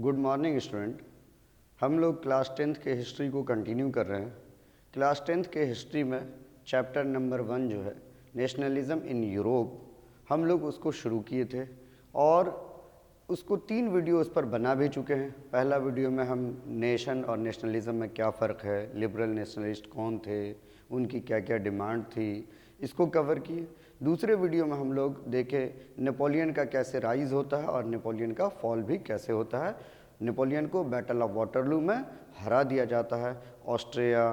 Good morning student. हम लोग class 10th के हिस्ट्री को कंटिन्यू कर रहे हैं। क्लास 10th के हिस्ट्री में चैप्टर नंबर 1 जो है नेशनलिज्म इन यूरोप, हम लोग उसको शुरू किए थे और उसको 3 वीडियो उस पर बना भी चुके हैं। पहला वीडियो में हम नेशन और नेशनलिज्म में क्या फ़र्क है, लिबरल नेशनलिस्ट कौन थे, उनकी क्या क्या डिमांड थी, इसको कवर किए। दूसरे वीडियो में हम लोग देखे नेपोलियन का कैसे राइज होता है और नेपोलियन का फॉल भी कैसे होता है। नेपोलियन को बैटल ऑफ वाटरलू में हरा दिया जाता है। ऑस्ट्रिया,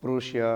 प्रूशिया,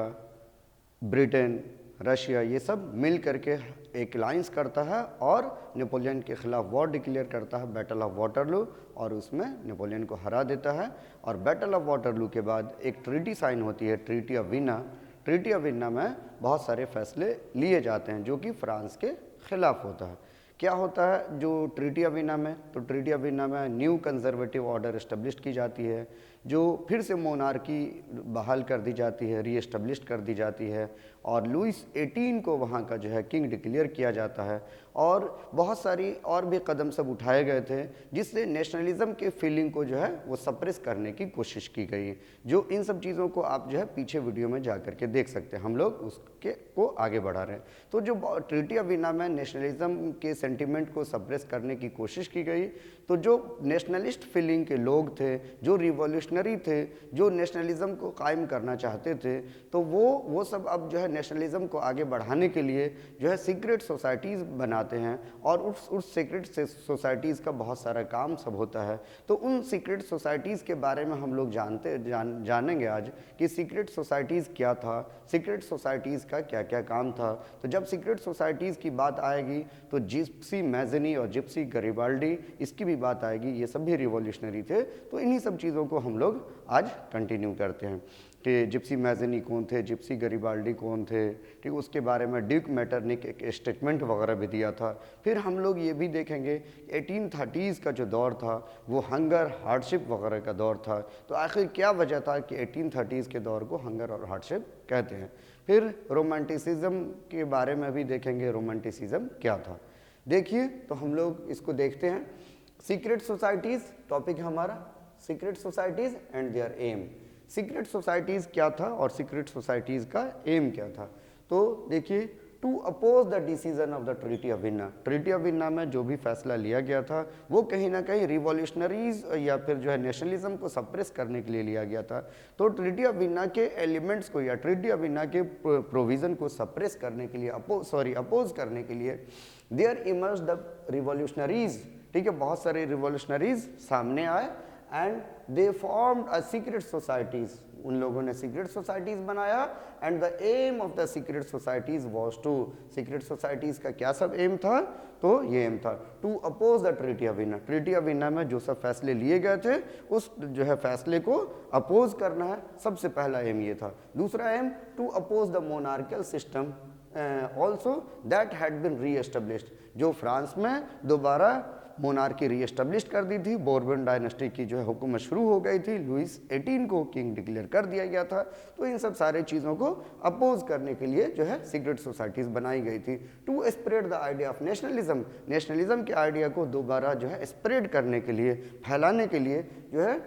ब्रिटेन, रशिया ये सब मिल करके एक अलायंस करता है और नेपोलियन के ख़िलाफ़ वॉर डिक्लेयर करता है बैटल ऑफ वाटरलू, और उसमें नेपोलियन को हरा देता है। और बैटल ऑफ वाटरलू के बाद एक ट्रीटी साइन होती है, treaty of Vienna. Treaty of Vienna में बहुत सारे फैसले लिए जाते हैं जो कि फ्रांस के ख़िलाफ़ होता है। क्या होता है जो ट्रीटी ऑफ वीना में, तो ट्रीटी ऑफ वीना में न्यू कंजर्वेटिव ऑर्डर इस्टेब्लिश की जाती है, जो फिर से मोनार्की बहाल कर दी जाती है, री एस्टेब्लिश कर दी जाती है, और लुइस 18 को वहाँ का जो है किंग डिक्लेयर किया जाता है। और बहुत सारी और भी कदम सब उठाए गए थे जिससे नेशनलिज्म के फीलिंग को जो है वो सप्रेस करने की कोशिश की गई। जो इन सब चीज़ों को आप जो है पीछे वीडियो में जा करके देख सकते हैं, हम लोग उसके को आगे बढ़ा रहे हैं। तो जो ट्रीटी ऑफ वीना में नेशनलिज्म के सेंटिमेंट को सप्रेस करने की कोशिश की गई, तो जो नेशनलिस्ट फीलिंग के लोग थे, जो रिवॉल्यूशनरी थे, जो नेशनलिज्म को कायम करना चाहते थे, तो वो सब अब जो है नेशनलिज्म को आगे बढ़ाने के लिए जो है सीक्रेट सोसाइटीज़ बनाते हैं और उस सीक्रेट सोसाइटीज़ का बहुत सारा काम सब होता है। तो उन सीक्रेट सोसाइटीज़ के बारे में हम लोग जानेंगे आज कि सीक्रेट सोसाइटीज़ क्या था, सीक्रेट सोसाइटीज़ का क्या क्या काम था। तो जब सीक्रेट सोसाइटीज़ की बात आएगी तो जिप्सी मैज़नी और जिप्सी गरिबाल्डी, इसकी भी बात आएगी। ये सब भी रिवॉल्यूशनरी थे। तो इन्हीं सब चीज़ों को हम लोग आज कंटिन्यू करते हैं कि जिप्सी मैज़नी कौन थे, जिप्सी गरिबाल्डी कौन थे, ठीक। उसके बारे में ड्यूक मैटरनिक एक स्टेटमेंट वगैरह भी दिया था। फिर हम लोग ये भी देखेंगे 1830s का जो दौर था वो हंगर हार्डशिप वगैरह का दौर था। तो आखिर क्या वजह था कि 1830s के दौर को हंगर और हार्डशिप कहते हैं। फिर रोमांटिसिज्म के बारे में भी देखेंगे, रोमांटिसिज्म क्या था। देखिए तो हम लोग इसको देखते हैं। सीक्रेट सोसाइटीज़ टॉपिक है हमारा, secret societies and their aim. Secret societies क्या था और सीक्रेट सोसाइटीज़ का एम क्या था। तो देखिए, to oppose the decision of the treaty of Vienna. Treaty of Vienna में जो भी फैसला लिया गया था वो कहीं ना कहीं रिवॉल्यूशनरीज या फिर जो है नेशनलिज्म को सप्रेस करने के लिए लिया गया था। तो ट्रीटी ऑफ वीना के एलिमेंट्स को या ट्रीटी ऑफ वीना के प्रोविज़न को सप्रेस करने के लिए अपोज करने के लिए देयर इमर्ज द रिवॉल्यूशनरीज, ठीक है, बहुत सारे रिवॉल्यूशनरीज सामने आए and they formed a secret societies. उन लोगों ने सीक्रेट सोसाइटीज़ बनाया and the aim of the secret societies was to, secret societies का क्या सब एम था, तो ये एम था to oppose the treaty of Vienna. Treaty of Vienna में जो सब फैसले लिए गए थे उस जो है फैसले को अपोज करना है, सबसे पहला एम ये था। दूसरा aim to oppose the monarchial system also that had been reestablished. जो फ्रांस में दोबारा मोनार्की री एस्टेब्लिश कर दी थी, बोर्बन डायनेस्टी की जो है हुकूमत शुरू हो गई थी, लुइस 18 को किंग डिक्लेयर कर दिया गया था। तो इन सब सारे चीज़ों को अपोज करने के लिए जो है सीक्रेट सोसाइटीज़ बनाई गई थी to spread the idea of nationalism. Nationalism के आइडिया को दोबारा जो है स्प्रेड करने के लिए, फैलाने के लिए जो है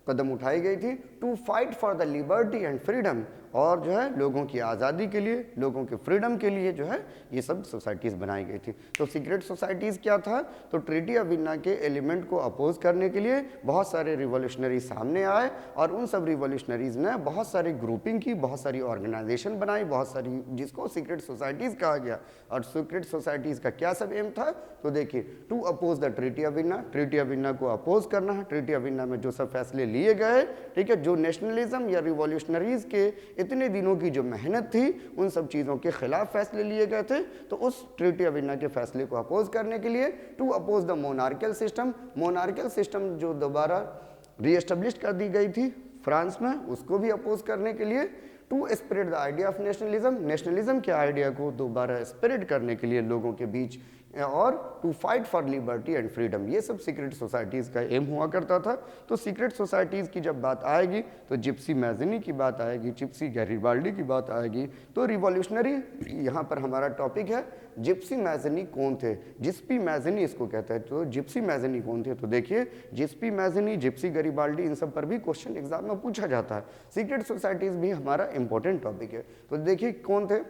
कदम उठाई गई थी। To fight for the liberty and freedom, और जो है लोगों की आज़ादी के लिए, लोगों के फ्रीडम के लिए जो है ये सब सोसाइटीज़ बनाई गई थी। तो सीक्रेट सोसाइटीज़ क्या था, तो ट्रीटी ऑफ वीना के एलिमेंट को अपोज करने के लिए बहुत सारे रिवॉल्यूशनरी सामने आए और उन सब रिवॉल्यूशनरीज़ ने बहुत सारी ग्रुपिंग की, बहुत सारी ऑर्गेनाइजेशन बनाई, बहुत सारी, जिसको सीक्रेट सोसाइटीज़ कहा गया। और सीक्रेट सोसाइटीज़ का क्या सब एम था, तो देखिए, to oppose the treaty of Vienna, treaty of Vienna को अपोज करना है। ट्रीटी ऑफ वीना में जो सब फैसले लिए गए, ठीक है, जो नेशनलिज्म या रिवॉल्यूशनरीज़ के इतने दिनों की जो मेहनत थी उन सब चीज़ों के खिलाफ फैसले लिए गए थे। तो उस ट्रीटी ऑफ वीना के फैसले को अपोज करने के लिए to oppose the monarchial system, monarchial system जो दोबारा री एस्टेब्लिश कर दी गई थी फ्रांस में, उसको भी अपोज करने के लिए to spread the idea of nationalism, nationalism के आइडिया को दोबारा स्प्रेड करने के लिए लोगों के बीच और to fight for liberty and freedom, ये सब सीक्रेट सोसाइटीज़ का एम हुआ करता था। तो सीक्रेट सोसाइटीज़ की जब बात आएगी तो जिप्सी मैज़नी की बात आएगी, जिप्सी गैरिबाल्डी की बात आएगी। तो रिवॉल्यूशनरी यहाँ पर हमारा टॉपिक है, जिप्सी मैज़नी कौन थे, जिप्सी मैज़नी इसको कहते हैं। तो जिप्सी मैज़नी कौन थे, तो देखिए जिप्सी मैज़नी, जिप्सी गैरिबाल्डी, इन सब पर भी क्वेश्चन एग्जाम में पूछा जाता है। सीक्रेट सोसाइटीज़ भी हमारा इंपॉर्टेंट टॉपिक है। तो देखिए कौन थे,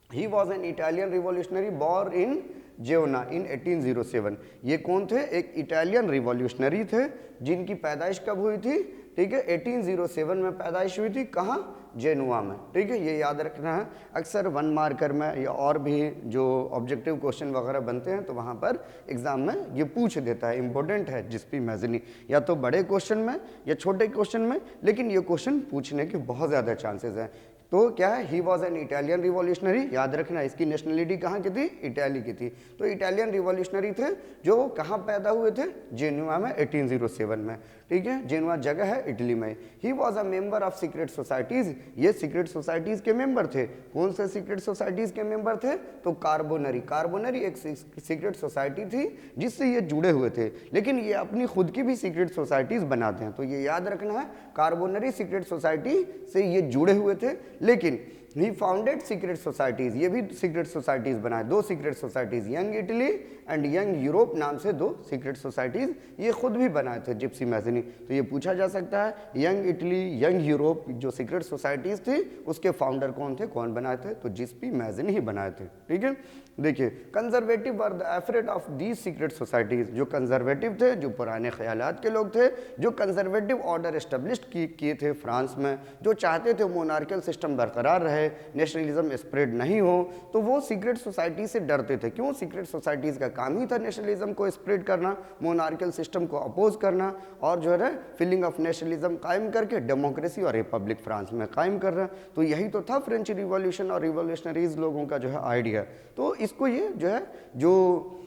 he was an Italian revolutionary born in Genoa in 1807। ये कौन थे, एक इटालियन रिवॉल्यूशनरी थे जिनकी पैदाइश कब हुई थी, ठीक है 1807 में पैदाइश हुई थी। कहाँ, जेनुआ में, ठीक है, ये याद रखना है। अक्सर 1 मार्कर में या और भी जो ऑब्जेक्टिव क्वेश्चन वगैरह बनते हैं तो वहाँ पर एग्जाम में ये पूछ देता है, इंपॉर्टेंट है जिप्सी मैज़नी, या तो बड़े क्वेश्चन में या छोटे क्वेश्चन में, लेकिन ये क्वेश्चन पूछने के बहुत ज़्यादा चांसेस हैं। तो क्या है, ही वॉज एन इटालियन रिवॉल्यूशनरी, याद रखना इसकी नेशनलिटी कहाँ की थी, इटाली की थी। तो इटालियन रिवॉल्यूशनरी थे जो कहाँ पैदा हुए थे, जेनुआ में 1807 में, ठीक है, जेनुआ जगह है इटली में। He was a member of secret societies, ये सीक्रेट सोसाइटीज़ के मेंबर थे। कौन से सीक्रेट सोसाइटीज़ के मेंबर थे, तो कार्बोनरी, कार्बोनरी एक सीक्रेट सोसाइटी थी जिससे ये जुड़े हुए थे, लेकिन ये अपनी खुद की भी सीक्रेट सोसाइटीज़ बनाते हैं। तो ये याद रखना है, कार्बोनरी सीक्रेट सोसाइटी से ये जुड़े हुए थे, लेकिन ही फाउंडेड सीक्रेट सोसाइटीज़, ये भी सीक्रेट सोसाइटीज़ बनाए, 2 secret societies, young Italy and young Europe नाम से 2 सीक्रेट सोसाइटीज़ ये खुद भी बनाए थे जिप्सी मैज़नी। तो ये पूछा जा सकता है, यंग इटली, यंग यूरोप जो सीक्रेट सोसाइटीज़ थी उसके फाउंडर कौन थे, कौन बनाए थे, तो जिप्सी मैज़नी ही बनाए थे, ठीक है। देखिए conservative were the afraid of these secret societies, जो कंजर्वेटिव थे, जो पुराने ख्यालात के लोग थे, जो कंजर्वेटिव ऑर्डर एस्टेब्लिश किए थे फ्रांस में, जो चाहते थे मोनार्कियल सिस्टम बरकरार रहे, नेशनलिज्म स्प्रेड नहीं हो, तो वो सीक्रेट सोसाइटी से डरते थे। क्यों, सीक्रेट सोसाइटीज़ का काम ही था नेशनलिज्म को स्प्रेड करना, मोनार्कियल सिस्टम को अपोज करना, और जो है फीलिंग ऑफ नेशनलिज्म कायम करके डेमोक्रेसी और रिपब्लिक फ्रांस में कायम कर रहा। तो यही तो था फ्रेंच रिवॉल्यूशन और रिवॉल्यूशनरीज लोगों का जो है आइडिया। तो इसको ये जो है जो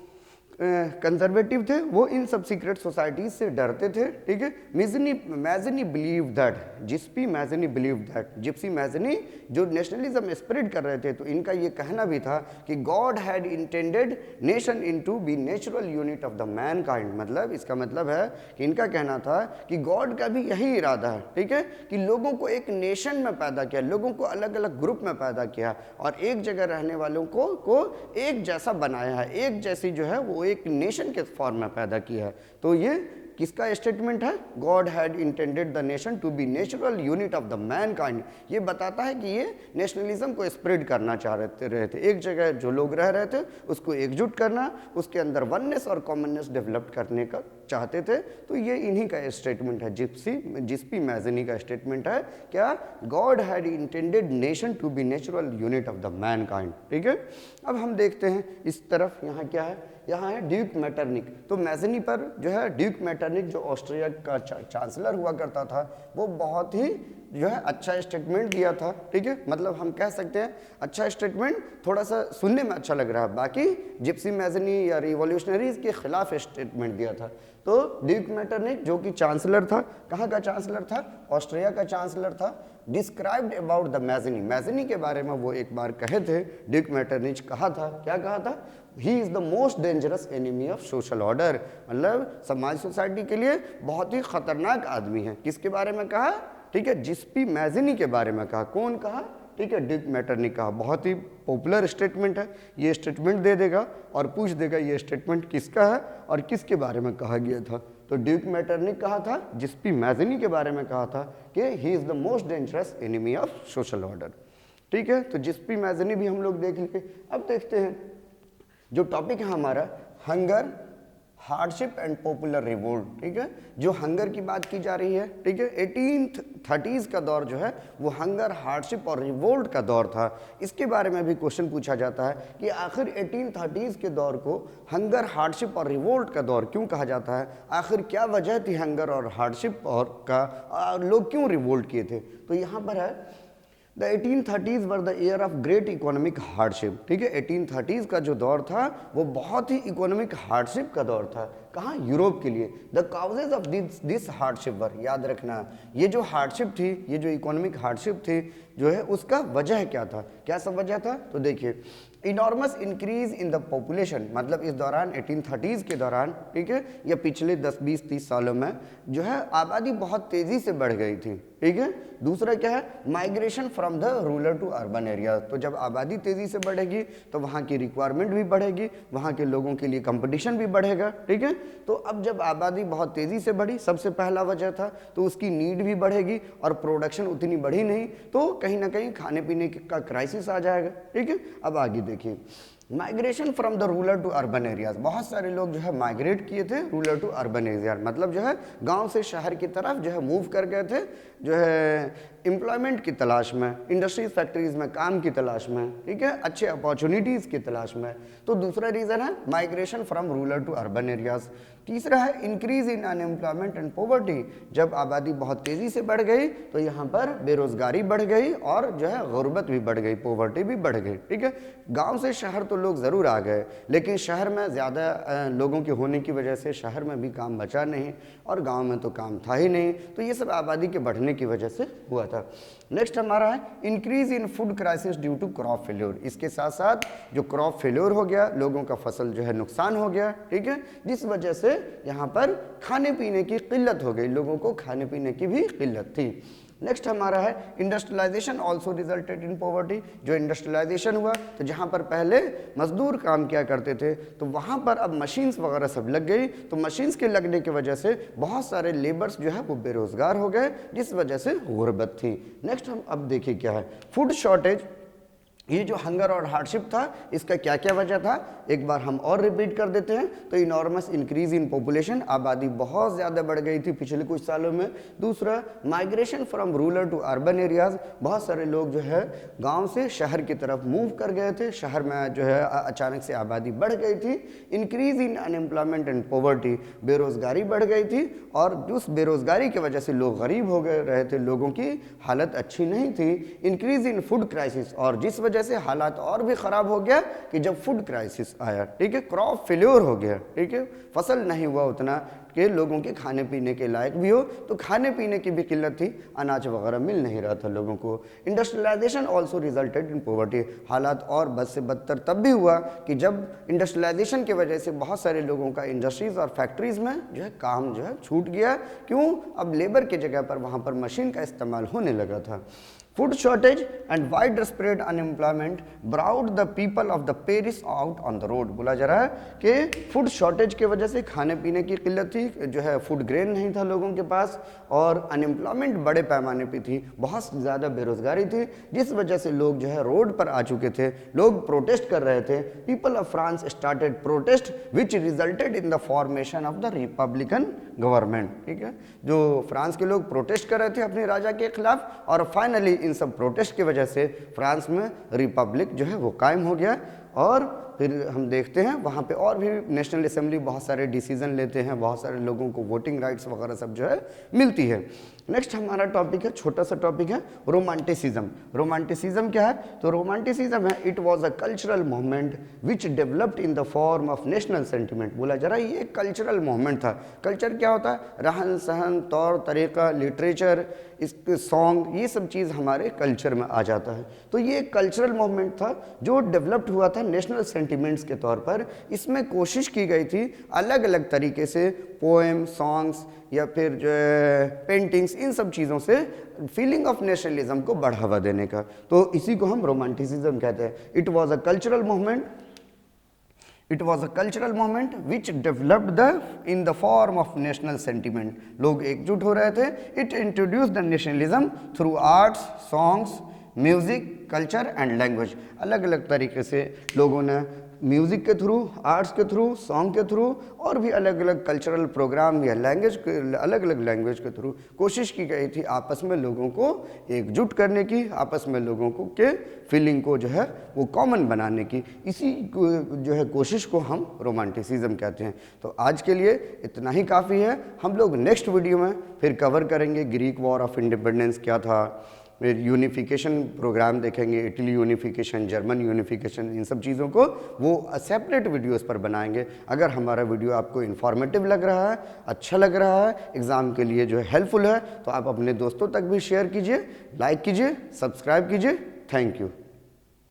कंजर्वेटिव थे वो इन सब सीक्रेट सोसाइटीज से डरते थे, ठीक है। Mazzini believe that, Giuseppe Mazzini believe that, Giuseppe Mazzini जो नेशनलिज्म स्प्रेड कर रहे थे, तो इनका ये कहना भी था कि God had intended nation into be natural unit of the mankind. मतलब इसका मतलब है कि इनका कहना था कि गॉड का भी यही इरादा है, ठीक है, कि लोगों को एक नेशन में पैदा किया, लोगों को अलग अलग ग्रुप में पैदा किया और एक जगह रहने वालों को एक जैसा बनाया है, एक जैसी जो है वो एक नेशन के फॉर्म में पैदा किया है। तो ये किसका स्टेटमेंट है, God had intended the nation to be natural unit of the mankind. ये बताता है कि ये नेशनलिज्म को स्प्रेड करना चाह रहे थे, एक जगह जो लोग रह रहे थे उसको एकजुट करना, उसके अंदर वननेस और कॉमननेस डेवलप करने का चाहते थे। तो ये इन्हीं का स्टेटमेंट है, जिप्सी मैज़नी का स्टेटमेंट है, क्या, God had intended nation to be natural unit of the mankind, ठीक है। अब हम देखते हैं इस तरफ, यहाँ क्या है, यहाँ है ड्यूक मैटरनिक। तो मैज़नी पर जो है ड्यूक मैटरनिक जो ऑस्ट्रिया का चांसलर हुआ करता था, वो बहुत ही जो है अच्छा स्टेटमेंट दिया था, ठीक है। मतलब हम कह सकते हैं अच्छा स्टेटमेंट, थोड़ा सा सुनने में अच्छा लग रहा है, बाकी जिप्सी मैज़नी या रिवॉल्यूशनरीज के खिलाफ स्टेटमेंट दिया था। तो ड्यूक मैटरनिक जो कि चांसलर था, कहाँ का चांसलर था, ऑस्ट्रिया का चांसलर था, डिस्क्राइब्ड अबाउट द मैज़नी, मैज़नी के बारे में वो एक बार कहे थे, ड्यूक मैटरनिच कहा था, क्या कहा था, he is the most dangerous enemy of social order. मतलब समाज सोसाइटी के लिए बहुत ही खतरनाक आदमी है। किसके बारे में कहा, ठीक है, जिप्सी मैज़नी के बारे में कहा। कौन कहा, ठीक है, ड्यूक मैटरनिक कहा। बहुत ही पॉपुलर स्टेटमेंट है, ये स्टेटमेंट दे देगा और पूछ देगा ये स्टेटमेंट किसका है और किसके बारे में कहा गया था। तो ड्यूक मैटरनिक कहा था, जिप्सी मैज़नी के बारे में कहा था कि he is the most dangerous enemy of social order, ठीक है। तो जिप्सी मैज़नी भी हम लोग देख लिए। अब देखते हैं जो टॉपिक है हमारा, hunger, hardship and popular revolt, ठीक है। जो हंगर की बात की जा रही है, ठीक है, 1830s का दौर जो है वो हंगर, हार्डशिप और रिवोल्ट का दौर था। इसके बारे में भी क्वेश्चन पूछा जाता है कि आखिर 1830s के दौर को हंगर, हार्डशिप और रिवोल्ट का दौर क्यों कहा जाता है, आखिर क्या वजह थी हंगर और हार्डशिप और का, लोग क्यों रिवोल्ट किए थे। तो यहाँ पर है The 1830s were the year of great economic hardship, ठीक है। 1830s का जो दौर था वो बहुत ही इकोनॉमिक हार्डशिप का दौर था। कहाँ, यूरोप के लिए। The causes of this hardship were, याद रखना, ये जो हार्डशिप थी, ये जो इकोनॉमिक हार्डशिप थी जो है, उसका वजह क्या था, क्या सब वजह था। तो देखिए enormous increase in the population, मतलब इस दौरान 1830s के दौरान, ठीक है, या पिछले 10-20-30 सालों में जो है आबादी बहुत तेजी से बढ़ गई थी, ठीक है। दूसरा क्या है, migration from the rural to urban area, तो जब आबादी तेजी से बढ़ेगी तो वहाँ की रिक्वायरमेंट भी बढ़ेगी, वहाँ के लोगों के लिए कंपटीशन भी बढ़ेगा, ठीक है। तो अब जब आबादी बहुत तेजी से बढ़ी, सबसे पहला वजह था, तो उसकी नीड भी बढ़ेगी और प्रोडक्शन उतनी बढ़ी नहीं, तो कहीं ना कहीं खाने पीने का क्राइसिस आ जाएगा, ठीक है। अब आगे देखिए, migration from the rural to urban areas, बहुत सारे लोग जो है माइग्रेट किए थे रूरल टू अर्बन एरिया, मतलब जो है गांव से शहर की तरफ जो है मूव कर गए थे, जो है एम्प्लॉयमेंट की तलाश में, इंडस्ट्रीज फैक्ट्रीज में काम की तलाश में, ठीक है, अच्छे अपॉर्चुनिटीज़ की तलाश में। तो दूसरा रीज़न है migration from rural to urban areas. तीसरा है increase in unemployment and poverty, जब आबादी बहुत तेज़ी से बढ़ गई तो यहाँ पर बेरोजगारी बढ़ गई और जो है गुर्बत भी बढ़ गई, पॉवर्टी भी बढ़ गई, ठीक है। गांव से शहर तो लोग ज़रूर आ गए, लेकिन शहर में ज़्यादा लोगों के होने की वजह से शहर में भी काम बचा नहीं और गांव में तो काम था ही नहीं, तो ये सब आबादी के बढ़ने की वजह से हुआ था। नेक्स्ट हमारा है increase in food crisis due to crop failure, इसके साथ साथ जो क्रॉप फेल्योर हो गया, लोगों का फसल जो है नुकसान हो गया, ठीक है, जिस वजह से यहाँ पर खाने पीने की किल्लत हो गई, लोगों को खाने पीने की भी किल्लत थी। नेक्स्ट हमारा है industrialisation also resulted in poverty, जो इंडस्ट्रियलाइजेशन हुआ तो जहाँ पर पहले मजदूर काम किया करते थे तो वहाँ पर अब मशीन्स वगैरह सब लग गई, तो मशीन्स के लगने की वजह से बहुत सारे लेबर्स जो है वो बेरोजगार हो गए, जिस वजह से गुर्बत थी। नेक्स्ट हम अब देखिए क्या है, फूड शॉर्टेज, ये जो हंगर और हार्डशिप था इसका क्या क्या वजह था, एक बार हम और रिपीट कर देते हैं। तो इनॉर्मस इंक्रीज इन पॉपुलेशन, आबादी बहुत ज़्यादा बढ़ गई थी पिछले कुछ सालों में। दूसरा migration from rural to urban areas, बहुत सारे लोग जो है गांव से शहर की तरफ मूव कर गए थे, शहर में जो है अचानक से आबादी बढ़ गई थी। Increase in unemployment and poverty, बेरोजगारी बढ़ गई थी और उस बेरोजगारी की वजह से लोग गरीब हो गए रहे थे, लोगों की हालत अच्छी नहीं थी। इंक्रीज इन फूड क्राइसिस, और जिस वजह से हालात और भी खराब हो गया कि जब फूड क्राइसिस आया, ठीक है, क्रॉप फेल्योर हो गया, ठीक है, फसल नहीं हुआ उतना कि लोगों के खाने पीने के लायक भी हो, तो खाने पीने की भी किल्लत थी, अनाज वगैरह मिल नहीं रहा था लोगों को। Industrialisation also resulted in poverty, हालात और बद से बदतर तब भी हुआ कि जब इंडस्ट्रियलाइजेशन की वजह से बहुत सारे लोगों का इंडस्ट्रीज और फैक्ट्रीज में जो है काम जो है छूट गया। क्यों? अब लेबर की जगह पर वहाँ पर मशीन का इस्तेमाल होने लगा था। Food shortage and widespread unemployment brought the people of the Paris out on the road, बोला जा रहा है कि फूड शॉर्टेज की वजह से खाने पीने की किल्लत थी, जो है फूड ग्रेन नहीं था लोगों के पास, और अनएम्प्लॉयमेंट बड़े पैमाने पे थी, बहुत ज़्यादा बेरोजगारी थी, जिस वजह से लोग जो है रोड पर आ चुके थे, लोग प्रोटेस्ट कर रहे थे। People of France started protest which resulted in the formation of the Republican government, ठीक है, जो फ्रांस के लोग प्रोटेस्ट कर रहे थे अपने राजा के खिलाफ, और फाइनली इन सब प्रोटेस्ट की वजह से फ्रांस में रिपब्लिक जो है वो कायम हो गया। और फिर हम देखते हैं वहाँ पे और भी नेशनल असेंबली बहुत सारे डिसीजन लेते हैं, बहुत सारे लोगों को वोटिंग राइट्स वगैरह सब जो है मिलती है। नेक्स्ट हमारा टॉपिक है, छोटा सा टॉपिक है, रोमांटिसिज्म। रोमांटिसिज्म क्या है? तो रोमांटिसिज्म है, it was a cultural movement which developed in the form of national sentiment. बोला जा रहा है ये कल्चरल मूवमेंट था। कल्चर क्या होता है? रहन सहन, तौर तरीका, लिटरेचर, इसके सॉन्ग, ये सब चीज़ हमारे कल्चर में आ जाता है। तो ये कल्चरल मूवमेंट था जो डेवलप्ड हुआ था नेशनल सेंटिमेंट्स के तौर पर। इसमें कोशिश की गई थी अलग अलग तरीके से पोएम, सॉन्ग्स या फिर जो है पेंटिंग्स, इन सब चीज़ों से फीलिंग ऑफ नेशनलिज्म को बढ़ावा देने का। तो इसी को हम रोमांटिसिज्म कहते हैं। It was a cultural movement, it was a cultural movement which developed in the form of national sentiment. लोग एकजुट हो रहे थे। It introduce the nationalism through arts, songs, music, culture and language. अलग अलग तरीके से लोगों ने म्यूज़िक के थ्रू, आर्ट्स के थ्रू, सॉन्ग के थ्रू और भी अलग अलग कल्चरल प्रोग्राम या लैंग्वेज के, अलग अलग लैंग्वेज के थ्रू कोशिश की गई थी आपस में लोगों को एकजुट करने की, आपस में लोगों को के फीलिंग को जो है वो कॉमन बनाने की। इसी जो है कोशिश को हम रोमांटिसिज्म कहते हैं। तो आज के लिए इतना ही काफ़ी है। हम लोग नेक्स्ट वीडियो में फिर कवर करेंगे ग्रीक वॉर ऑफ इंडिपेंडेंस क्या था, फिर यूनिफिकेशन प्रोग्राम देखेंगे, इटली यूनिफिकेशन, जर्मन यूनिफिकेशन, इन सब चीज़ों को वो सेपरेट वीडियोस पर बनाएंगे। अगर हमारा वीडियो आपको इन्फॉर्मेटिव लग रहा है, अच्छा लग रहा है, एग्ज़ाम के लिए जो है हेल्पफुल है, तो आप अपने दोस्तों तक भी शेयर कीजिए, लाइक कीजिए, सब्सक्राइब कीजिए। Thank you.